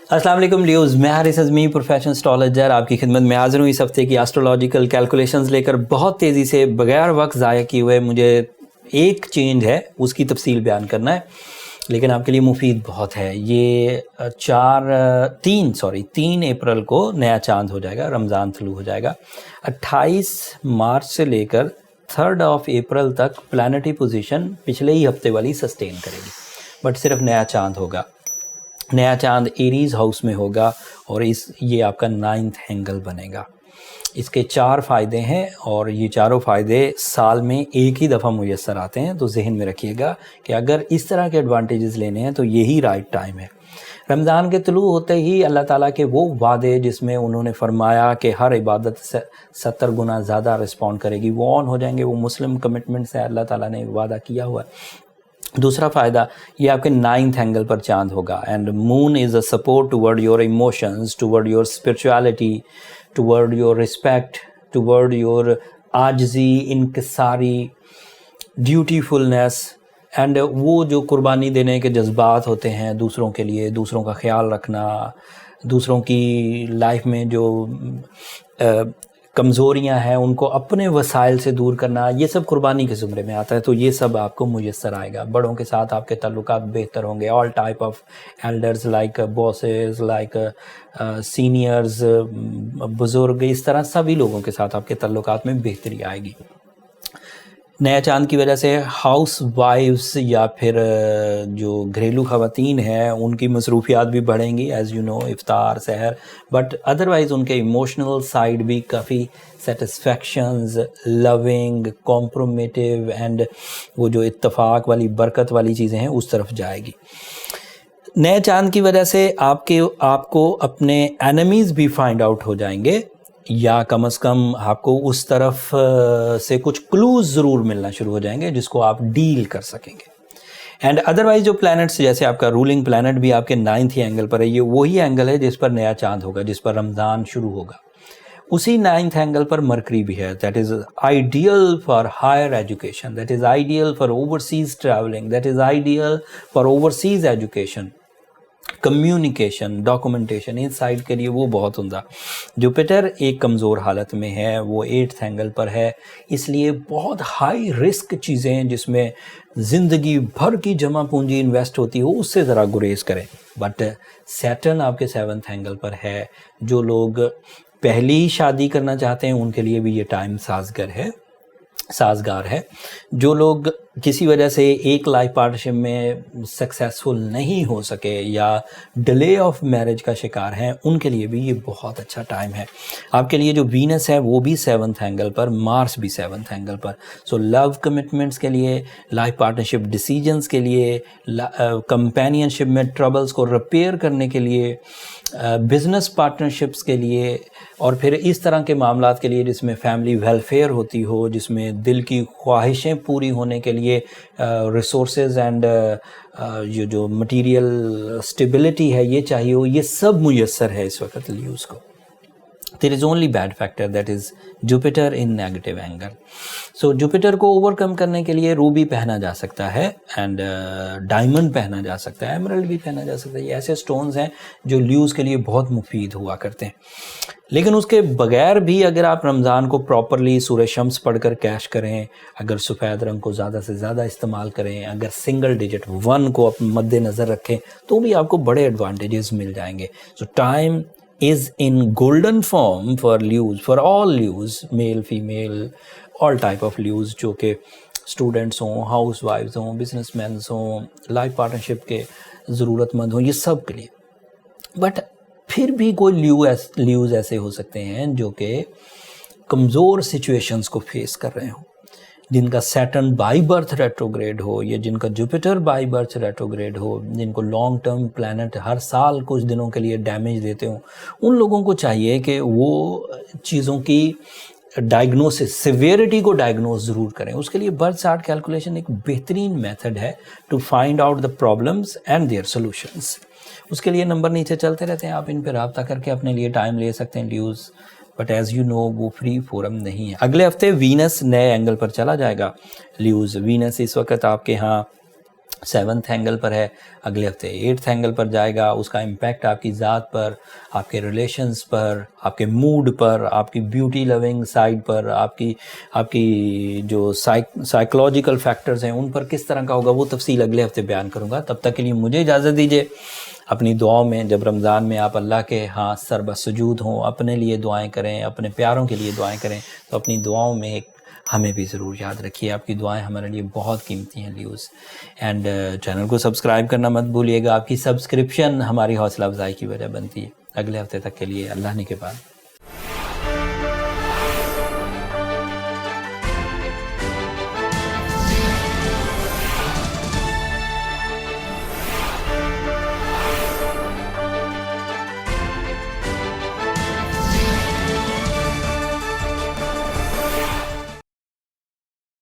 अस्सलाम वालेकुम लियोज, मैं हारिस अज़मी प्रोफेशनल एस्ट्रोलॉजर आपकी खिदमत में हाज़िर हूँ इस हफ्ते की एस्ट्रोलॉजिकल कैलकुलेशंस लेकर। बहुत तेज़ी से बगैर वक्त ज़ाया किए हुए मुझे एक चेंज है उसकी तफसील बयान करना है, लेकिन आपके लिए मुफीद बहुत है। ये 3 अप्रैल को नया चांद हो जाएगा, रमज़ान थलू हो जाएगा। 28 मार्च से लेकर 3 अप्रैल तक प्लानिटरी पोजीशन पिछले ही हफ्ते वाली सस्टेन करेगी, बट सिर्फ नया चांद होगा। नया चांद एरीज़ हाउस में होगा और ये आपका 9th एंगल बनेगा। इसके 4 फ़ायदे हैं और ये चारों फ़ायदे साल में एक ही दफ़ा मुयस्सर आते हैं, तो जहन में रखिएगा कि अगर इस तरह के एडवांटेजेस लेने हैं तो यही राइट टाइम है। रमज़ान के तुलू होते ही अल्लाह ताला के वो वादे जिसमें उन्होंने फरमाया कि हर इबादत से 70 गुना ज़्यादा रिस्पॉन्ड करेगी, वो ऑन हो जाएंगे। वो मुस्लिम कमिटमेंट से अल्लाह ताला ने वादा किया हुआ है। दूसरा फ़ायदा, ये आपके 9th एंगल पर चांद होगा and moon is a support toward your emotions, toward your spirituality, toward your respect, toward your आजजी, इनकिसारी, ड्यूटीफुलनेस एंड वो जो कुर्बानी देने के जज्बात होते हैं दूसरों के लिए, दूसरों का ख्याल रखना, दूसरों की लाइफ में जो कमज़ोरियाँ हैं उनको अपने वसाइल से दूर करना, ये सब कुर्बानी के ज़ुमरे में आता है। तो ये सब आपको मुयस्सर आएगा। बड़ों के साथ आपके ताल्लुकात बेहतर होंगे। All type of elders like bosses, like seniors, बुज़ुर्ग, इस तरह सभी लोगों के साथ आपके ताल्लुकात में बेहतरी आएगी। नया चांद की वजह से हाउस वाइफ्स या फिर जो घरेलू ख़वातीन हैं उनकी मसरूफियात भी बढ़ेंगी, एज़ यू नो, इफ्तार, सहर, बट अदरवाइज़ उनके इमोशनल साइड भी काफ़ी सेटिस्फैक्शंस, लविंग, कॉम्प्रोमेटिव एंड वो जो इत्तफाक वाली, बरकत वाली चीज़ें हैं उस तरफ जाएगी। नए चांद की वजह से आपको अपने एनिमीज़ भी फाइंड आउट हो जाएंगे, या कम से कम आपको उस तरफ से कुछ क्लूज़ ज़रूर मिलना शुरू हो जाएंगे जिसको आप डील कर सकेंगे। एंड अदरवाइज जो प्लैनेट्स, जैसे आपका रूलिंग प्लैनेट भी आपके 9th ही एंगल पर है, ये वही एंगल है जिस पर नया चांद होगा, जिस पर रमज़ान शुरू होगा। उसी 9th एंगल पर मरकरी भी है। That is ideal for higher education, that is ideal for overseas travelling, that is ideal for overseas education, communication, documentation, इस साइड के लिए वो बहुत उम्दा। जुपिटर एक कमज़ोर हालत में है, वो 8th एंगल पर है, इसलिए बहुत हाई रिस्क चीज़ें जिसमें ज़िंदगी भर की जमा पूंजी इन्वेस्ट होती हो उससे ज़रा गुरेज करें। बट सैटर्न आपके 7th एंगल पर है। जो लोग पहली शादी करना चाहते हैं उनके लिए भी ये टाइम साजगार है। जो लोग किसी वजह से एक लाइफ पार्टनरशिप में सक्सेसफुल नहीं हो सके या डिले ऑफ मैरिज का शिकार हैं, उनके लिए भी ये बहुत अच्छा टाइम है। आपके लिए जो वीनस है वो भी 7th एंगल पर, मार्स भी 7th एंगल पर। सो लव कमिटमेंट्स के लिए, लाइफ पार्टनरशिप डिसीजंस के लिए, कंपेनियनशिप में ट्रबल्स को रिपेयर करने के लिए, बिजनेस पार्टनरशिप्स के लिए, और फिर इस तरह के मामलात के लिए जिसमें फैमिली वेलफेयर होती हो, जिसमें दिल की ख्वाहिशें पूरी होने के लिए रिसोर्सेज एंड ये जो मटेरियल स्टेबिलिटी है ये चाहिए हो, ये सब मुयस्सर है इस वक्त लियोज़ को। There is only bad factor, that is Jupiter in negative angle. So Jupiter को ओवरकम करने के लिए रूबी पहना जा सकता है एंड डायमंड पहना जा सकता है, एमरल्ड भी पहना जा सकता है। ये ऐसे स्टोन्स हैं जो ल्यूज़ के लिए बहुत मुफीद हुआ करते हैं। लेकिन उसके बगैर भी अगर आप रमज़ान को प्रॉपरली सूरह शम्स पढ़कर कैश करें, अगर सफ़ेद रंग को ज़्यादा से ज़्यादा इस्तेमाल करें, अगर सिंगल डिजिट 1 को अपने मद्देनज़र रखें, तो भी आपको बड़े एडवांटेजेस मिल जाएंगे। सो time is in golden form for Leos, for all Leos, male, female, all type of Leos, जो कि स्टूडेंट्स हों, हाउस वाइफ्स हों, बिजनेसमैन हों, लाइफ पार्टनरशिप के ज़रूरतमंद हों, ये सब के लिए। बट फिर भी कोई ल्यूज़ ऐसे हो सकते हैं जो कि कमज़ोर सिचुएशंस को फेस कर रहे हों, जिनका सैटर्न बाई बर्थ रेट्रोग्रेड हो या जिनका जुपिटर बाई बर्थ रेट्रोग्रेड हो, जिनको लॉन्ग टर्म प्लैनेट हर साल कुछ दिनों के लिए डैमेज देते हों, उन लोगों को चाहिए कि वो चीज़ों की डायग्नोसिस, सिवियरिटी को डायग्नोस ज़रूर करें। उसके लिए बर्थ चार्ट कैलकुलेशन एक बेहतरीन मेथड है to find out the problems and their solutions. उसके लिए नंबर नीचे चलते रहते हैं, आप इन पर रब्ता करके अपने लिए टाइम ले सकते हैं ल्यूज़। बट एज़ यू नो वो फ्री फोरम नहीं है। अगले हफ्ते वीनस नए एंगल पर चला जाएगा ल्यूज़। वीनस इस वक्त आपके यहाँ 7th اینگل پر ہے، اگلے ہفتے 8th اینگل پر جائے گا. اس کا امپیکٹ آپ کی ذات پر، آپ کے ریلیشنز پر، آپ کے موڈ پر، آپ کی بیوٹی لونگ سائڈ پر، آپ کی جو سائیکولوجیکل فیکٹرز ہیں ان پر کس طرح کا ہوگا، وہ تفصیل اگلے ہفتے بیان کروں گا. تب تک کے لیے مجھے اجازت دیجیے. اپنی دعاؤں میں جب رمضان میں آپ اللہ کے ہاں سر بسجود ہوں، اپنے لیے دعائیں کریں، اپنے پیاروں کے لیے دعائیں کریں، تو اپنی دعاؤں میں ایک ہمیں بھی ضرور یاد رکھیے. آپ کی دعائیں ہمارے لیے بہت قیمتی ہیں لیوز. اینڈ چینل کو سبسکرائب کرنا مت بھولیے گا. آپ کی سبسکرپشن ہماری حوصلہ افزائی کی وجہ بنتی ہے. اگلے ہفتے تک کے لیے اللہ نے کے بعد